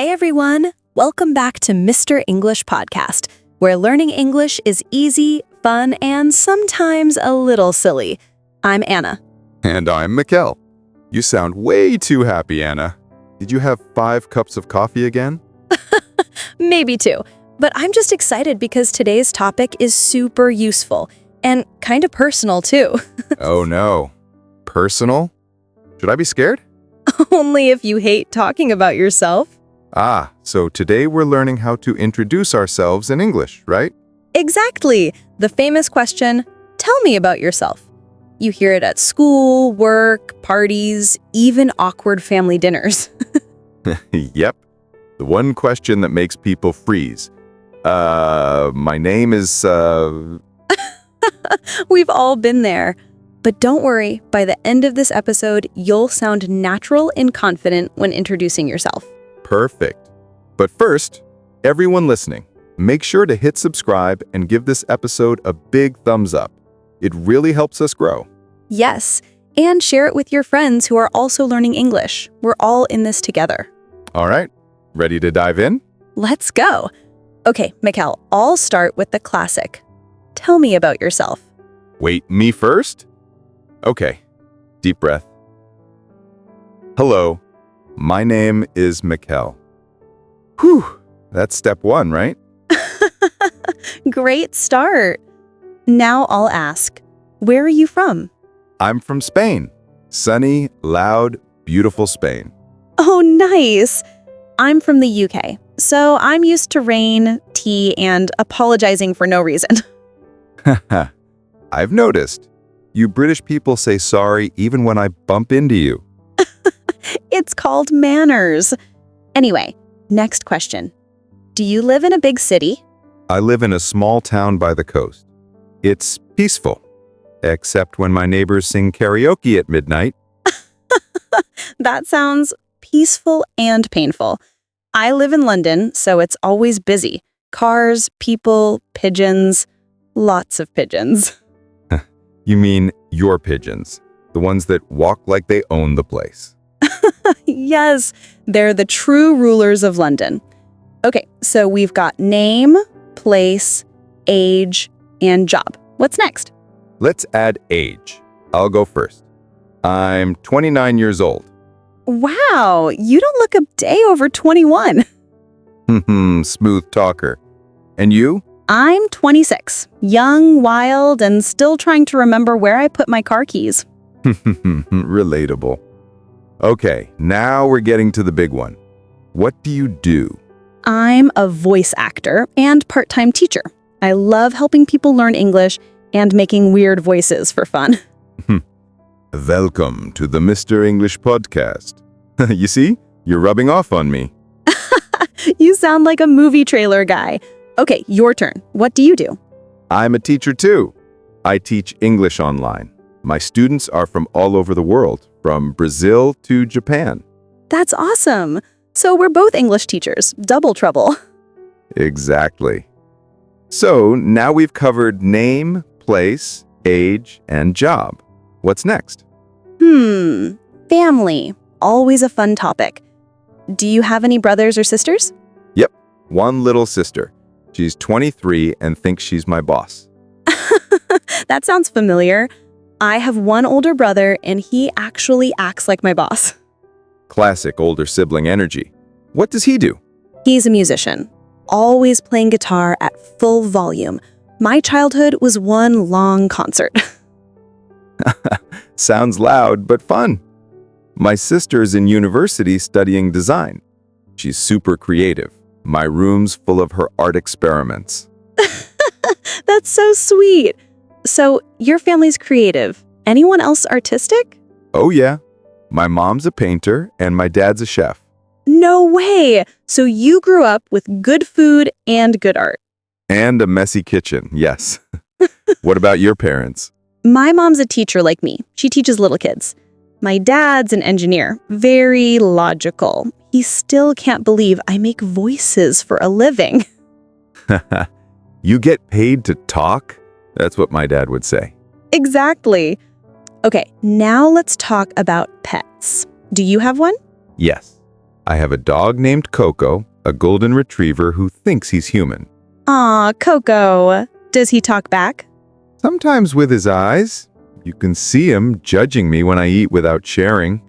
everyone! Welcome back to Mr. English Podcast, where learning English is easy, fun, and sometimes a little silly. I'm Anna. And I'm Mikkel. You sound way too happy, Anna. Did you have 5 cups of coffee again? Maybe 2, but I'm just excited because today's topic is super useful and kind of personal too. Oh no. Personal? Should I be scared? Only if you hate talking about yourself. So today we're learning how to introduce ourselves in English, right? Exactly! The famous question, tell me about yourself. You hear it at school, work, parties, even awkward family dinners. Yep. The one question that makes people freeze. My name is, We've all been there. But don't worry, by the end of this episode, you'll sound natural and confident when introducing yourself. Perfect. But first, everyone listening, make sure to hit subscribe and give this episode a big thumbs up. It really helps us grow. Yes, and share it with your friends who are also learning English. We're all in this together. All right, ready to dive in? Let's go. Okay, Mikkel, I'll start with the classic. Tell me about yourself. Wait, me first? Okay, deep breath. Hello, my name is Mikkel. Whew, that's step 1, right? Great start. Now I'll ask, where are you from? I'm from Spain. Sunny, loud, beautiful Spain. Oh, nice. I'm from the UK, so I'm used to rain, tea, and apologizing for no reason. I've noticed. You British people say sorry even when I bump into you. It's called manners. Anyway, next question. Do you live in a big city? I live in a small town by the coast. It's peaceful, except when my neighbors sing karaoke at midnight. That sounds peaceful and painful. I live in London, so it's always busy. Cars, people, pigeons, lots of pigeons. You mean your pigeons, the ones that walk like they own the place. Yes, they're the true rulers of London. Okay, so we've got name, place, age, and job. What's next? Let's add age. I'll go first. I'm 29 years old. Wow, you don't look a day over 21. Smooth talker. And you? I'm 26, young, wild, and still trying to remember where I put my car keys. Relatable. Okay, now we're getting to the big one. What do you do? I'm a voice actor and part-time teacher. I love helping people learn English and making weird voices for fun. Welcome to the Mr. English Podcast. You see, you're rubbing off on me. You sound like a movie trailer guy. Okay, your turn. What do you do? I'm a teacher too. I teach English online. My students are from all over the world, from Brazil to Japan. That's awesome. So we're both English teachers. Double trouble. Exactly. So now we've covered name, place, age, and job. What's next? Family. Always a fun topic. Do you have any brothers or sisters? Yep, one little sister. She's 23 and thinks she's my boss. That sounds familiar. I have one older brother, and he actually acts like my boss. Classic older sibling energy. What does he do? He's a musician, always playing guitar at full volume. My childhood was one long concert. Sounds loud, but fun. My sister's in university studying design. She's super creative. My room's full of her art experiments. That's so sweet. So, your family's creative. Anyone else artistic? Oh yeah. My mom's a painter and my dad's a chef. No way! So you grew up with good food and good art. And a messy kitchen, yes. What about your parents? My mom's a teacher like me. She teaches little kids. My dad's an engineer. Very logical. He still can't believe I make voices for a living. You get paid to talk? That's what my dad would say. Exactly. Okay, now let's talk about pets. Do you have one? Yes. I have a dog named Coco, a golden retriever who thinks he's human. Aw, Coco. Does he talk back? Sometimes with his eyes. You can see him judging me when I eat without sharing.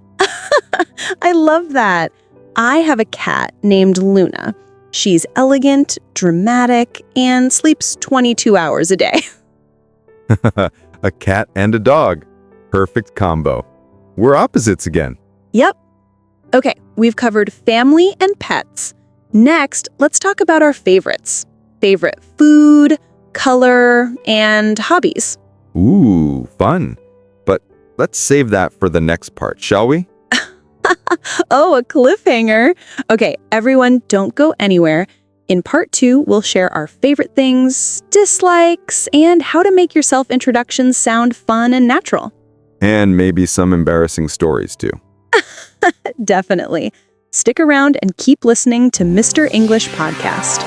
I love that. I have a cat named Luna. She's elegant, dramatic, and sleeps 22 hours a day. A cat and a dog. Perfect combo. We're opposites again. Yep. Okay, we've covered family and pets. Next, let's talk about our favorites. Favorite food, color, and hobbies. Ooh, fun. But let's save that for the next part, shall we? Oh, a cliffhanger. Okay, everyone, don't go anywhere. In part 2, we'll share our favorite things, dislikes, and how to make your self-introductions sound fun and natural. And maybe some embarrassing stories too. Definitely. Stick around and keep listening to Mr. English Podcast.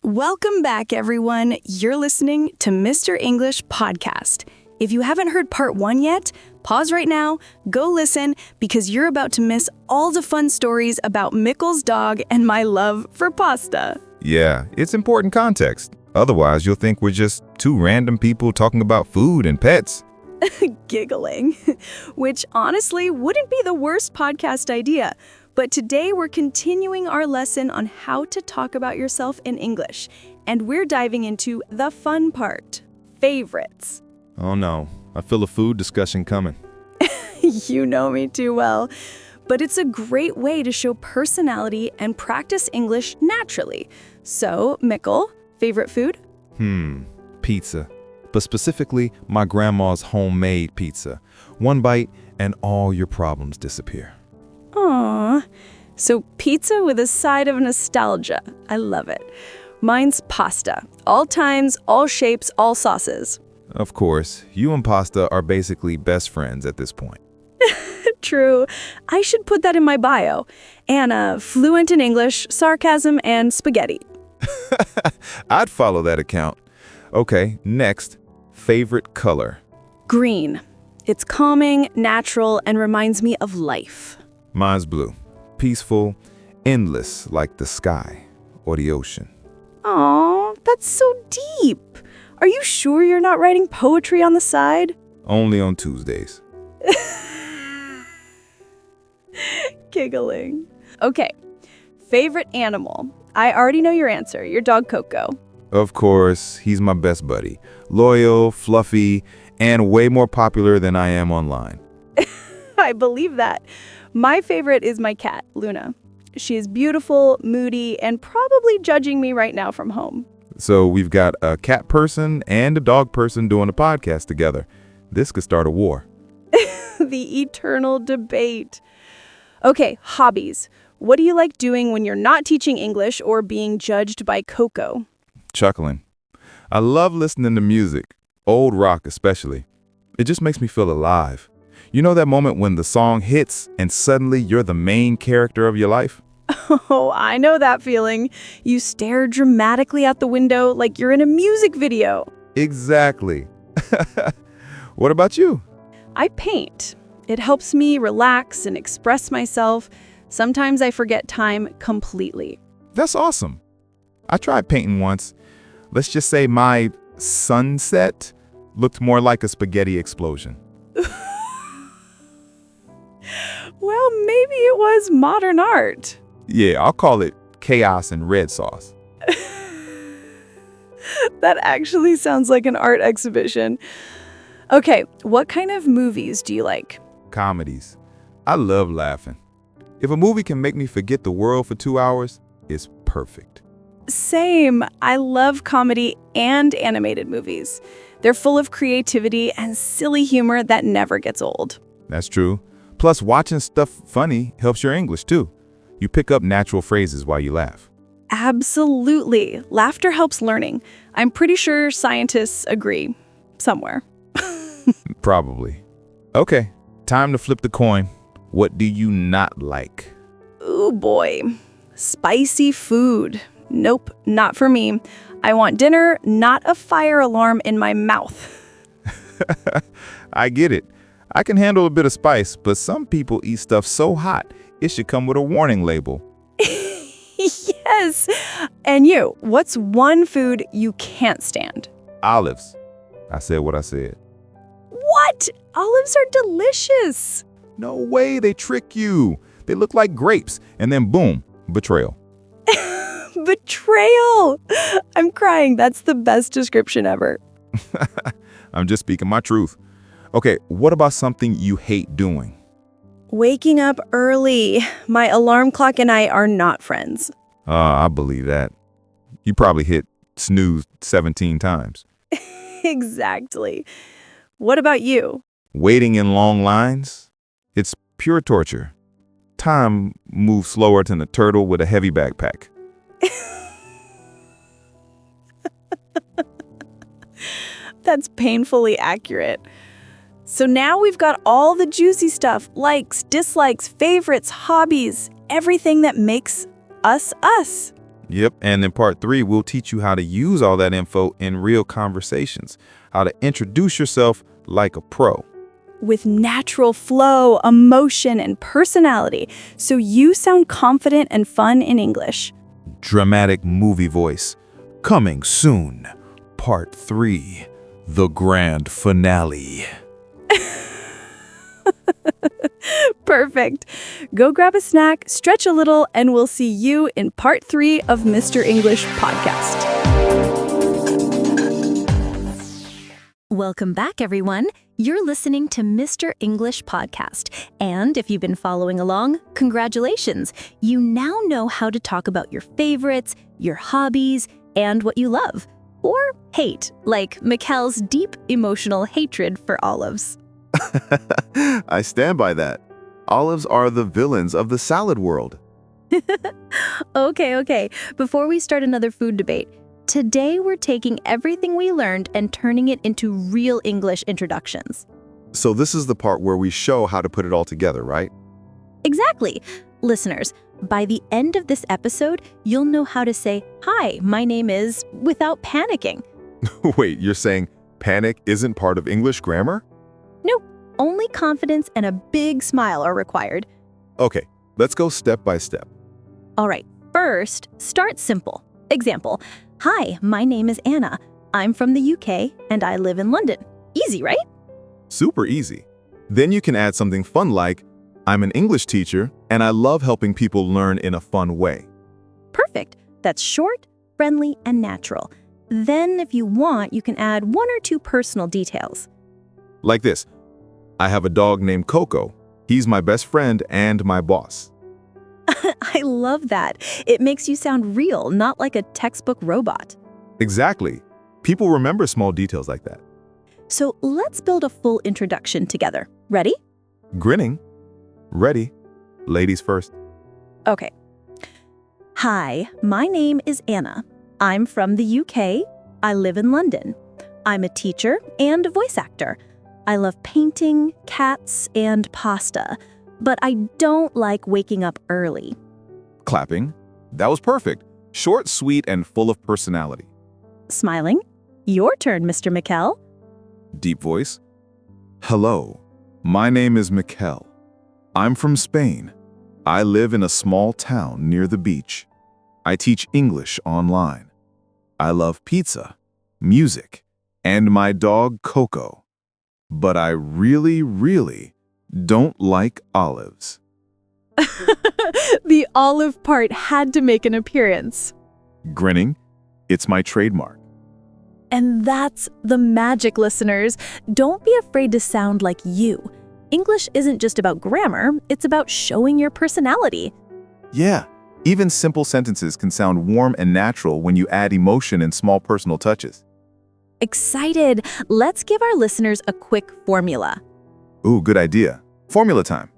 Welcome back, everyone. You're listening to Mr. English Podcast. If you haven't heard part 1 yet, pause right now, go listen, because you're about to miss all the fun stories about Mikkel's dog and my love for pasta. Yeah, it's important context. Otherwise, you'll think we're just two random people talking about food and pets. Giggling, which honestly wouldn't be the worst podcast idea. But today we're continuing our lesson on how to talk about yourself in English, and we're diving into the fun part, favorites. Oh no, I feel a food discussion coming. You know me too well. But it's a great way to show personality and practice English naturally. So, Mikkel, favorite food? Pizza. But specifically, my grandma's homemade pizza. One bite and all your problems disappear. Aww. So pizza with a side of nostalgia. I love it. Mine's pasta. All times, all shapes, all sauces. Of course, you and pasta are basically best friends at this point. True. I should put that in my bio. Anna, fluent in English, sarcasm, and spaghetti. I'd follow that account. Okay, next, favorite color. Green. It's calming, natural, and reminds me of life. Mine's blue. Peaceful, endless like the sky or the ocean. Aw, that's so deep. Are you sure you're not writing poetry on the side? Only on Tuesdays. Giggling. Okay, favorite animal. I already know your answer, your dog Coco. Of course, he's my best buddy. Loyal, fluffy, and way more popular than I am online. I believe that. My favorite is my cat, Luna. She is beautiful, moody, and probably judging me right now from home. So we've got a cat person and a dog person doing a podcast together. This could start a war. The eternal debate. Okay, hobbies. What do you like doing when you're not teaching English or being judged by Coco? Chuckling. I love listening to music, old rock especially. It just makes me feel alive. You know that moment when the song hits and suddenly you're the main character of your life? Oh, I know that feeling. You stare dramatically out the window like you're in a music video. Exactly. What about you? I paint. It helps me relax and express myself. Sometimes I forget time completely. That's awesome. I tried painting once. Let's just say my sunset looked more like a spaghetti explosion. Well, maybe it was modern art. Yeah, I'll call it chaos and red sauce. That actually sounds like an art exhibition. Okay, what kind of movies do you like? Comedies. I love laughing. If a movie can make me forget the world for 2 hours, it's perfect. Same. I love comedy and animated movies. They're full of creativity and silly humor that never gets old. That's true. Plus, watching stuff funny helps your English too. You pick up natural phrases while you laugh. Absolutely. Laughter helps learning. I'm pretty sure scientists agree. Somewhere. Probably. Okay, time to flip the coin. What do you not like? Ooh boy. Spicy food. Nope, not for me. I want dinner, not a fire alarm in my mouth. I get it. I can handle a bit of spice, but some people eat stuff so hot, it should come with a warning label. Yes. And you, what's one food you can't stand? Olives. I said what I said. What? Olives are delicious. No way, they trick you. They look like grapes, and then boom, betrayal. Betrayal. I'm crying. That's the best description ever. I'm just speaking my truth. Okay, what about something you hate doing? Waking up early. My alarm clock and I are not friends. I believe that. You probably hit snooze 17 times. Exactly. What about you? Waiting in long lines? It's pure torture. Time moves slower than a turtle with a heavy backpack. That's painfully accurate. So now we've got all the juicy stuff, likes, dislikes, favorites, hobbies, everything that makes us us. Yep, and in part 3, we'll teach you how to use all that info in real conversations, how to introduce yourself like a pro. With natural flow, emotion, and personality, so you sound confident and fun in English. Dramatic movie voice. Coming soon. Part 3. The grand finale. Perfect. Go grab a snack, stretch a little, and we'll see you in part 3 of Mr. English Podcast. Welcome back, everyone. You're listening to Mr. English Podcast. And if you've been following along, congratulations. You now know how to talk about your favorites, your hobbies, and what you love. Or hate, like Mikkel's deep emotional hatred for olives. I stand by that. Olives are the villains of the salad world. Okay. Before we start another food debate, today we're taking everything we learned and turning it into real English introductions. So this is the part where we show how to put it all together, right? Exactly. Listeners, by the end of this episode, you'll know how to say, "Hi, my name is," without panicking. Wait, you're saying panic isn't part of English grammar? Nope. Only confidence and a big smile are required. Okay, let's go step by step. All right. First, start simple. Example, "Hi, my name is Anna. I'm from the UK and I live in London." Easy, right? Super easy. Then you can add something fun like, "I'm an English teacher and I love helping people learn in a fun way." Perfect. That's short, friendly, and natural. Then, if you want, you can add 1 or 2 personal details. Like this, "I have a dog named Coco. He's my best friend and my boss." I love that. It makes you sound real, not like a textbook robot. Exactly. People remember small details like that. So let's build a full introduction together. Ready? Grinning. Ready. Ladies first. Okay. Hi, my name is Anna. I'm from the UK. I live in London. I'm a teacher and a voice actor. I love painting, cats, and pasta, but I don't like waking up early. Clapping. That was perfect. Short, sweet, and full of personality. Smiling. Your turn, Mr. Mikkel. Deep voice. Hello, my name is Mikkel. I'm from Spain. I live in a small town near the beach. I teach English online. I love pizza, music, and my dog Coco. But I really don't like olives. The olive part had to make an appearance. Grinning. It's my trademark. And that's the magic, listeners. Don't be afraid to sound like you. English isn't just about grammar, it's about showing your personality. Yeah, even simple sentences can sound warm and natural when you add emotion and small personal touches. Excited! Let's give our listeners a quick formula. Ooh, good idea. Formula time.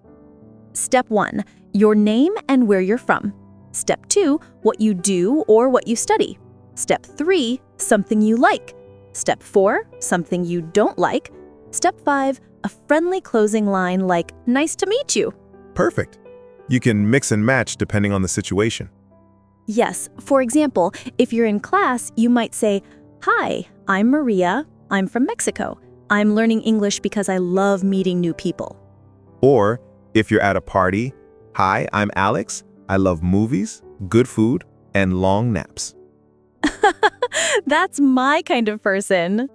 Step 1, your name and where you're from. Step 2, what you do or what you study. Step 3, something you like. Step 4, something you don't like. Step 5, a friendly closing line like, "Nice to meet you." Perfect. You can mix and match depending on the situation. Yes, for example, if you're in class, you might say, "Hi, I'm Maria. I'm from Mexico. I'm learning English because I love meeting new people. Or if you're at a party, hi, I'm Alex. I love movies, good food, and long naps. That's my kind of person.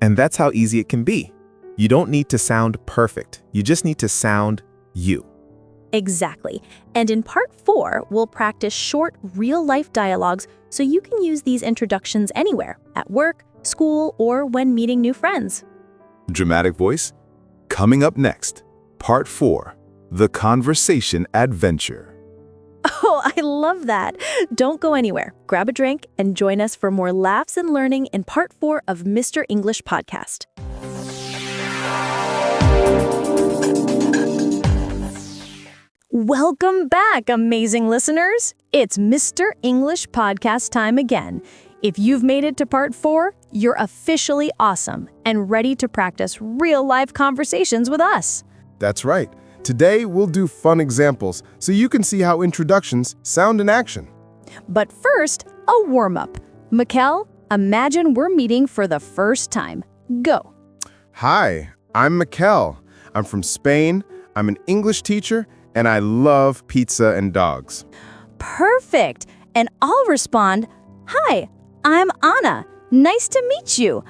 And that's how easy it can be. You don't need to sound perfect. You just need to sound you. Exactly. And in part 4, we'll practice short, real-life dialogues so you can use these introductions anywhere, at work, school, or when meeting new friends. Dramatic voice? Coming up next, Part 4, The Conversation Adventure. Oh, I love that. Don't go anywhere. Grab a drink and join us for more laughs and learning in part 4 of Mr. English Podcast. Welcome back, amazing listeners. It's Mr. English Podcast time again. If you've made it to part 4, you're officially awesome and ready to practice real-life conversations with us. That's right. Today, we'll do fun examples so you can see how introductions sound in action. But first, a warm-up. Mikkel, imagine we're meeting for the first time. Go. Hi, I'm Mikkel. I'm from Spain. I'm an English teacher, and I love pizza and dogs. Perfect. And I'll respond, Hi, I'm Anna. Nice to meet you.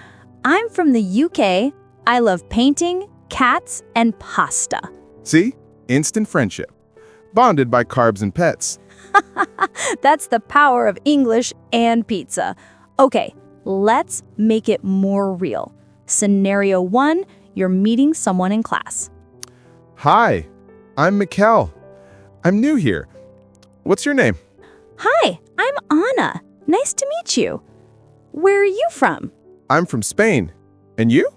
I'm from the UK. I love painting, cats, and pasta. See? Instant friendship. Bonded by carbs and pets. That's the power of English and pizza. Okay, let's make it more real. Scenario 1, you're meeting someone in class. Hi, I'm Mikkel. I'm new here. What's your name? Hi, I'm Anna. Nice to meet you. Where are you from? I'm from Spain. And you?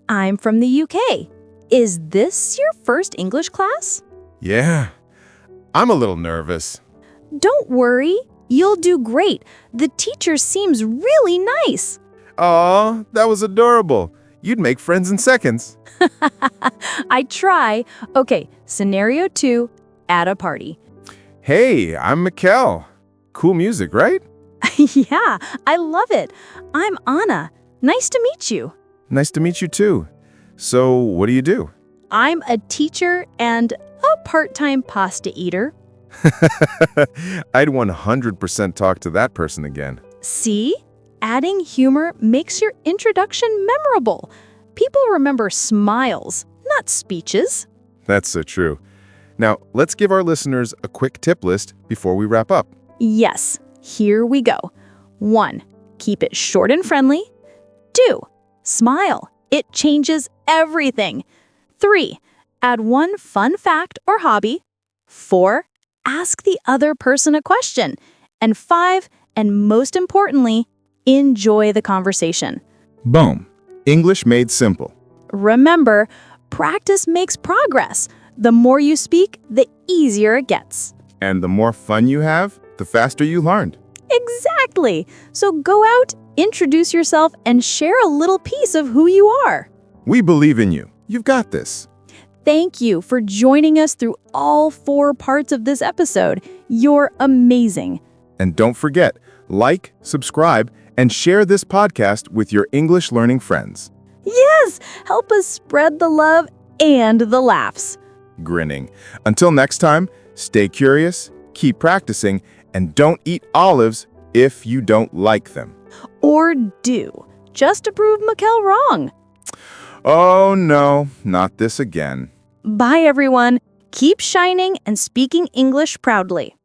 I'm from the UK. Is this your first English class? Yeah. I'm a little nervous. Don't worry. You'll do great. The teacher seems really nice. Aw, that was adorable. You'd make friends in seconds. I try. Okay, scenario 2, at a party. Hey, I'm Mikkel. Cool music, right? Yeah, I love it. I'm Anna. Nice to meet you. Nice to meet you too. So, what do you do? I'm a teacher and a part-time pasta eater. I'd 100% talk to that person again. See? Adding humor makes your introduction memorable. People remember smiles, not speeches. That's so true. Now, let's give our listeners a quick tip list before we wrap up. Yes, here we go. 1, keep it short and friendly. 2, smile. It changes everything. 3, add one fun fact or hobby. 4, ask the other person a question. And 5, and most importantly, enjoy the conversation. Boom. English made simple. Remember, practice makes progress. The more you speak, the easier it gets. And the more fun you have, the faster you learned. Exactly. So go out, introduce yourself, and share a little piece of who you are. We believe in you. You've got this. Thank you for joining us through all 4 parts of this episode. You're amazing. And don't forget, like, subscribe, and share this podcast with your English learning friends. Yes, help us spread the love and the laughs. Grinning. Until next time, stay curious, keep practicing, and don't eat olives if you don't like them. Or do, just to prove Mikkel wrong. Oh no, not this again. Bye everyone. Keep shining and speaking English proudly.